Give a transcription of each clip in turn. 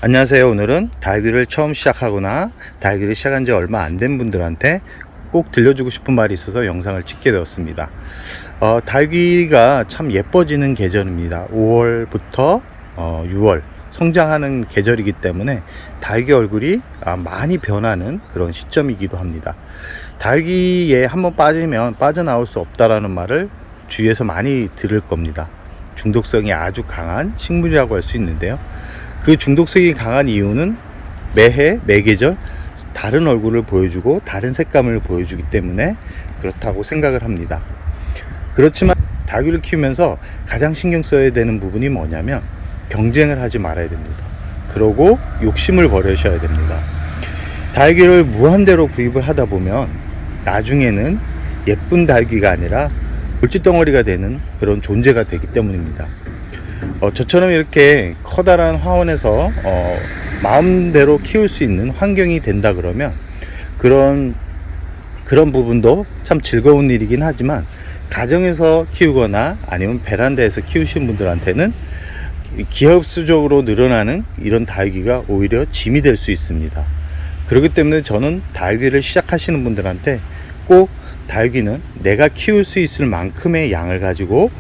안녕하세요. 오늘은 달귀를 처음 시작하거나 달귀를 시작한 지 얼마 안 된 분들한테 꼭 들려주고 싶은 말이 있어서 영상을 찍게 되었습니다. 달귀가 참 예뻐지는 계절입니다. 5월부터 6월 성장하는 계절이기 때문에 달귀 얼굴이 많이 변하는 그런 시점이기도 합니다. 달귀에 한번 빠지면 빠져나올 수 없다라는 말을 주위에서 많이 들을 겁니다. 중독성이 아주 강한 식물이라고 할 수 있는데요. 그 중독성이 강한 이유는 매해 매계절 다른 얼굴을 보여주고 다른 색감을 보여주기 때문에 그렇다고 생각을 합니다. 그렇지만 달귀를 키우면서 가장 신경 써야 되는 부분이 뭐냐면 경쟁을 하지 말아야 됩니다. 그러고 욕심을 버리셔야 됩니다. 달귀를 무한대로 구입을 하다 보면 나중에는 예쁜 달귀가 아니라 돌짓덩어리가 되는 그런 존재가 되기 때문입니다. 저처럼 이렇게 커다란 화원에서 마음대로 키울 수 있는 환경이 된다 그러면 그런 부분도 참 즐거운 일이긴 하지만 가정에서 키우거나 아니면 베란다에서 키우신 분들한테는 기하급수적으로 늘어나는 이런 달귀가 오히려 짐이 될 수 있습니다. 그렇기 때문에 저는 달귀를 시작하시는 분들한테 꼭 달귀는 내가 키울 수 있을 만큼의 양을 가지고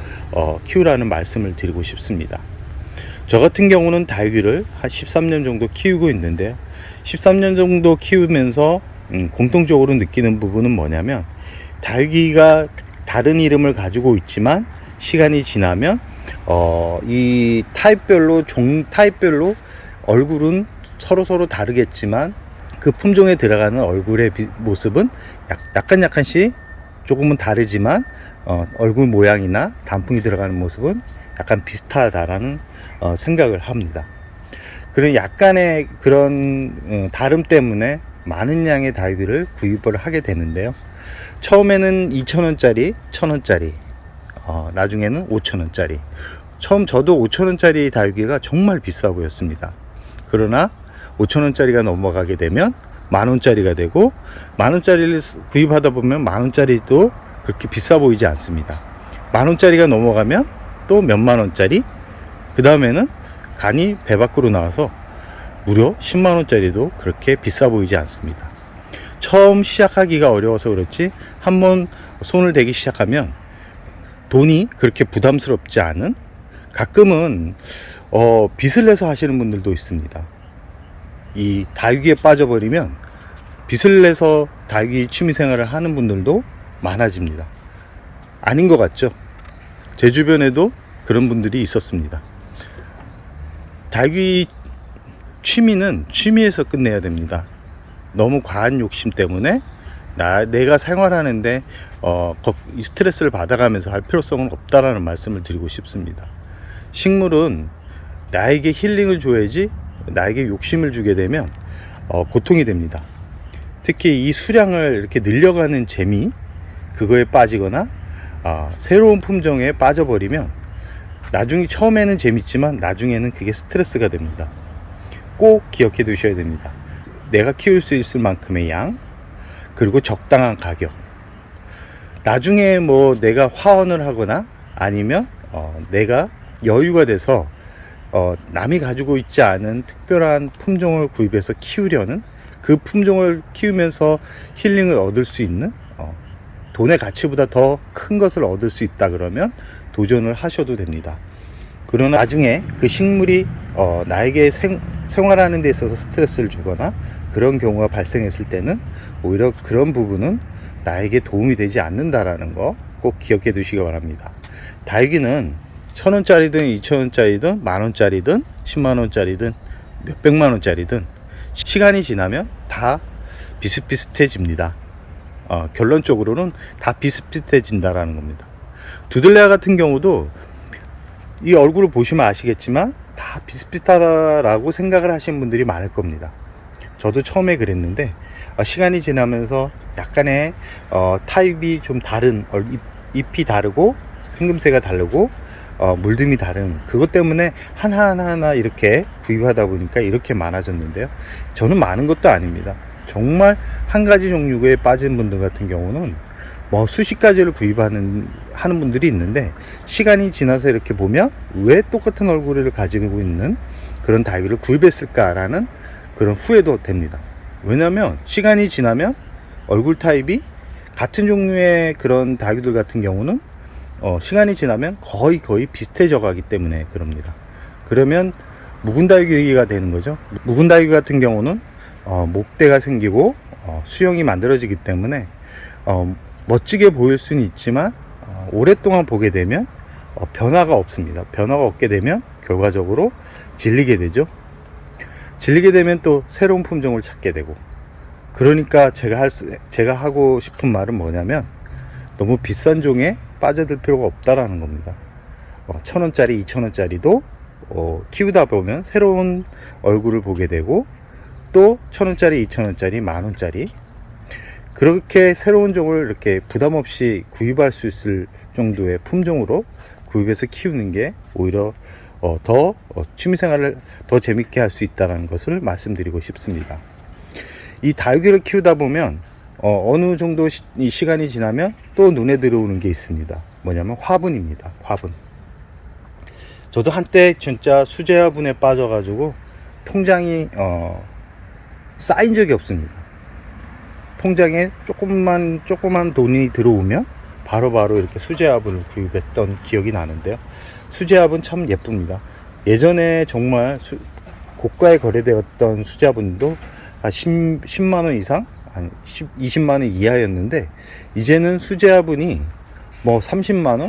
키우라는 말씀을 드리고 싶습니다. 저 같은 경우는 달귀를 한 13년 정도 키우고 있는데요. 13년 정도 키우면서 공통적으로 느끼는 부분은 뭐냐면 달귀가 다른 이름을 가지고 있지만 시간이 지나면 이 타입별로 종 타입별로 얼굴은 서로 다르겠지만 그 품종에 들어가는 얼굴의 모습은 약간씩 조금은 다르지만 얼굴 모양이나 단풍이 들어가는 모습은 약간 비슷하다라는 생각을 합니다. 그런 약간의 그런 다름 때문에 많은 양의 달귀를 구입을 하게 되는데요. 처음에는 2,000원짜리, 1,000원짜리, 나중에는 5,000원짜리. 처음 저도 5,000원짜리 달귀가 정말 비싸 보였습니다. 그러나 5,000원짜리가 넘어가게 되면 만원짜리가 되고, 만원짜리를 구입하다 보면 만원짜리도 그렇게 비싸 보이지 않습니다. 만원짜리가 넘어가면 또 몇만원짜리, 그 다음에는 간이 배 밖으로 나와서 무려 10만원짜리도 그렇게 비싸 보이지 않습니다. 처음 시작하기가 어려워서 그렇지 한번 손을 대기 시작하면 돈이 그렇게 부담스럽지 않은, 가끔은 빚을 내서 하시는 분들도 있습니다. 이 달귀에 빠져버리면 빚을 내서 달귀 취미생활을 하는 분들도 많아집니다. 아닌 것 같죠? 제 주변에도 그런 분들이 있었습니다. 달귀 취미는 취미에서 끝내야 됩니다. 너무 과한 욕심 때문에 내가 생활하는데 스트레스를 받아가면서 할 필요성은 없다라는 말씀을 드리고 싶습니다. 식물은 나에게 힐링을 줘야지 나에게 욕심을 주게 되면 고통이 됩니다. 특히 이 수량을 이렇게 늘려가는 재미, 그거에 빠지거나 새로운 품종에 빠져버리면 나중에 처음에는 재밌지만 나중에는 그게 스트레스가 됩니다. 꼭 기억해 두셔야 됩니다. 내가 키울 수 있을 만큼의 양, 그리고 적당한 가격. 나중에 뭐 내가 화원을 하거나 아니면 내가 여유가 돼서 남이 가지고 있지 않은 특별한 품종을 구입해서 키우려는, 그 품종을 키우면서 힐링을 얻을 수 있는 돈의 가치보다 더 큰 것을 얻을 수 있다 그러면 도전을 하셔도 됩니다. 그러나 나중에 그 식물이 나에게 생활하는 데 있어서 스트레스를 주거나 그런 경우가 발생했을 때는 오히려 그런 부분은 나에게 도움이 되지 않는다라는 거 꼭 기억해 두시기 바랍니다. 달귀는 1,000원짜리든 2,000원짜리든 만원짜리든 10만원짜리든 몇백만원짜리든 시간이 지나면 다 비슷비슷해집니다. 결론적으로는 다 비슷비슷해진다라는 겁니다. 두들레아 같은 경우도 이 얼굴을 보시면 아시겠지만 다 비슷비슷하다라고 생각을 하시는 분들이 많을 겁니다. 저도 처음에 그랬는데 시간이 지나면서 약간의 타입이 좀 다른, 잎이 다르고 생김새가 다르고 물듬이 다른, 그것 때문에 하나하나 이렇게 구입하다 보니까 이렇게 많아졌는데요. 저는 많은 것도 아닙니다. 정말 한 가지 종류에 빠진 분들 같은 경우는 뭐 수십 가지를 하는 분들이 있는데, 시간이 지나서 이렇게 보면 왜 똑같은 얼굴을 가지고 있는 그런 다육이를 구입했을까라는 그런 후회도 됩니다. 왜냐면 시간이 지나면 얼굴 타입이 같은 종류의 그런 다육이들 같은 경우는 시간이 지나면 거의 비슷해져 가기 때문에 그럽니다. 그러면 묵은 다육이가 되는 거죠. 묵은 다육이 같은 경우는 목대가 생기고 수영이 만들어지기 때문에 멋지게 보일 수는 있지만 오랫동안 보게 되면 변화가 없습니다. 변화가 없게 되면 결과적으로 질리게 되죠. 질리게 되면 또 새로운 품종을 찾게 되고, 그러니까 제가 하고 싶은 말은 뭐냐면, 너무 비싼 종에 빠져들 필요가 없다라는 겁니다. 1,000원짜리 2,000원짜리도 키우다 보면 새로운 얼굴을 보게 되고, 또 1,000원짜리 2,000원짜리 만원짜리, 그렇게 새로운 종을 이렇게 부담 없이 구입할 수 있을 정도의 품종으로 구입해서 키우는 게 오히려 더 취미생활을 더 재밌게 할 수 있다는 것을 말씀드리고 싶습니다. 이 다육이를 키우다 보면 어느 정도 시간이 지나면 또 눈에 들어오는 게 있습니다. 뭐냐면 화분입니다. 화분. 저도 한때 진짜 수제 화분에 빠져가지고 통장이 쌓인 적이 없습니다. 통장에 조그만 돈이 들어오면 바로바로 이렇게 수제화분을 구입했던 기억이 나는데요. 수제화분 참 예쁩니다. 예전에 정말 고가에 거래되었던 수제화분도 10만원 이상, 20만원 이하였는데, 이제는 수제화분이 뭐 30만원,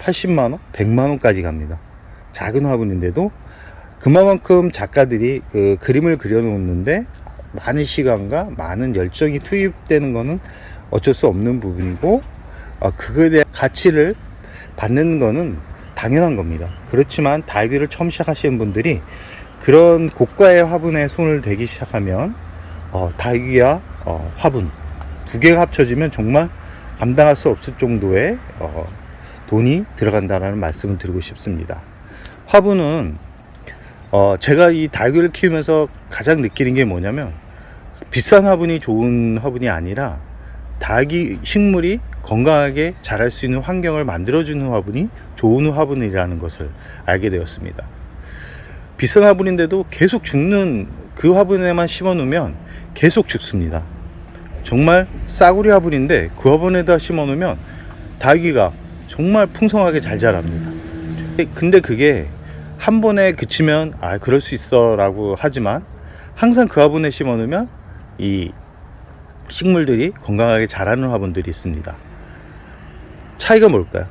80만원, 100만원까지 갑니다. 작은 화분인데도 그만큼 작가들이 그 그림을 그려놓는데 많은 시간과 많은 열정이 투입되는 것은 어쩔 수 없는 부분이고, 그거에 대한 가치를 받는 것은 당연한 겁니다. 그렇지만 다육이를 처음 시작하시는 분들이 그런 고가의 화분에 손을 대기 시작하면 다육이와 화분 두 개가 합쳐지면 정말 감당할 수 없을 정도의 돈이 들어간다는 말씀을 드리고 싶습니다. 화분은 제가 이 다육이를 키우면서 가장 느끼는 게 뭐냐면, 비싼 화분이 좋은 화분이 아니라 다육이 식물이 건강하게 자랄 수 있는 환경을 만들어주는 화분이 좋은 화분이라는 것을 알게 되었습니다. 비싼 화분인데도 계속 죽는 그 화분에만 심어 놓으면 계속 죽습니다. 정말 싸구려 화분인데 그 화분에다 심어 놓으면 다육이가 정말 풍성하게 잘 자랍니다. 근데 그게 한 번에 그치면 그럴 수 있어 라고 하지만, 항상 그 화분에 심어 놓으면 이 식물들이 건강하게 자라는 화분들이 있습니다. 차이가 뭘까요?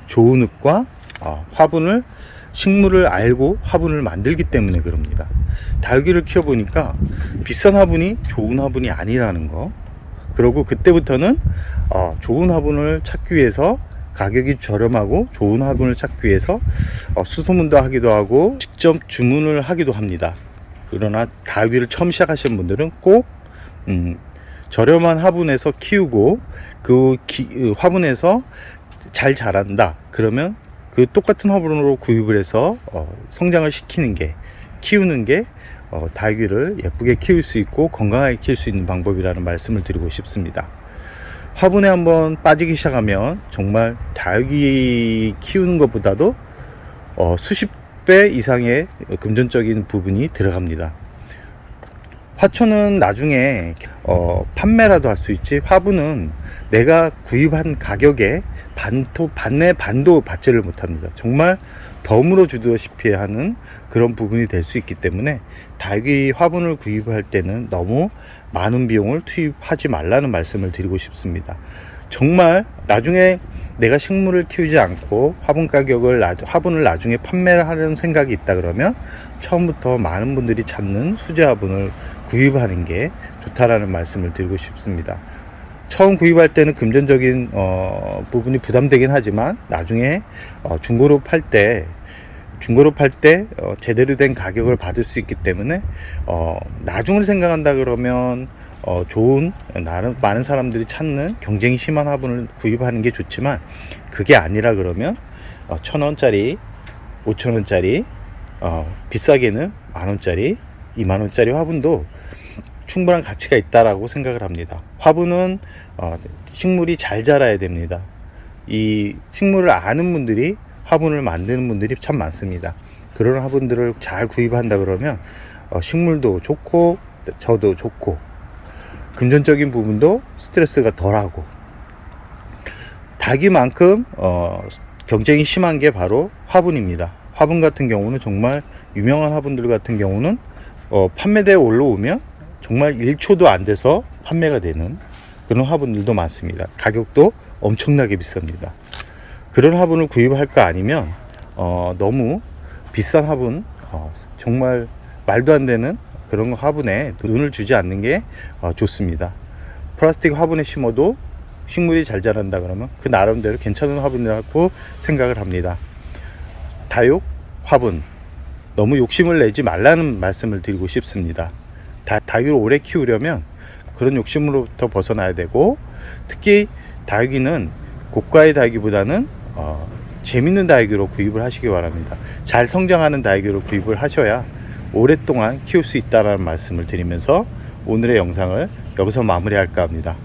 좋은 흙과 화분을, 식물을 알고 화분을 만들기 때문에 그럽니다. 다육이를 키워보니까 비싼 화분이 좋은 화분이 아니라는 거, 그리고 그때부터는 좋은 화분을 찾기 위해서, 가격이 저렴하고 좋은 화분을 찾기 위해서 수소문도 하기도 하고 직접 주문을 하기도 합니다. 그러나 다육이를 처음 시작하시는 분들은 꼭 저렴한 화분에서 키우고 그 화분에서 잘 자란다 그러면 그 똑같은 화분으로 구입을 해서 성장을 시키는 게, 키우는 게 다육이를 예쁘게 키울 수 있고 건강하게 키울 수 있는 방법이라는 말씀을 드리고 싶습니다. 화분에 한번 빠지기 시작하면 정말 다육이 키우는 것보다도 수십 배 이상의 금전적인 부분이 들어갑니다. 화초는 나중에 판매라도 할 수 있지, 화분은 내가 구입한 가격에 반의 반도 받지를 못합니다. 정말 덤으로 주다시피 하는 그런 부분이 될 수 있기 때문에 다육이 화분을 구입할 때는 너무 많은 비용을 투입하지 말라는 말씀을 드리고 싶습니다. 정말 나중에 내가 식물을 키우지 않고 화분을 나중에 판매를 하려는 생각이 있다 그러면 처음부터 많은 분들이 찾는 수제 화분을 구입하는 게 좋다라는 말씀을 드리고 싶습니다. 처음 구입할 때는 금전적인 부분이 부담되긴 하지만 나중에 중고로 팔 때 제대로 된 가격을 받을 수 있기 때문에 나중을 생각한다 그러면 좋은, 많은 사람들이 찾는 경쟁이 심한 화분을 구입하는 게 좋지만, 그게 아니라 그러면 1,000원짜리 5,000원짜리 비싸게는 만원짜리 2만원짜리 화분도 충분한 가치가 있다라고 생각을 합니다. 화분은 식물이 잘 자라야 됩니다. 이 식물을 아는 분들이 화분을 만드는 분들이 참 많습니다. 그런 화분들을 잘 구입한다 그러면 식물도 좋고 저도 좋고 금전적인 부분도 스트레스가 덜하고, 닭이만큼 경쟁이 심한 게 바로 화분입니다. 화분 같은 경우는 정말 유명한 화분들 같은 경우는 판매대에 올라오면 정말 1초도 안 돼서 판매가 되는 그런 화분들도 많습니다. 가격도 엄청나게 비쌉니다. 그런 화분을 구입할까 아니면 너무 비싼 화분, 정말 말도 안 되는 그런 화분에 눈을 주지 않는 게 좋습니다. 플라스틱 화분에 심어도 식물이 잘 자란다 그러면 그 나름대로 괜찮은 화분이라고 생각을 합니다. 다육 화분 너무 욕심을 내지 말라는 말씀을 드리고 싶습니다. 다육을 오래 키우려면 그런 욕심으로부터 벗어나야 되고, 특히 다육이는 고가의 다육이보다는 재밌는 다육이로 구입을 하시기 바랍니다. 잘 성장하는 다육이로 구입을 하셔야 오랫동안 키울 수 있다는 말씀을 드리면서 오늘의 영상을 여기서 마무리할까 합니다.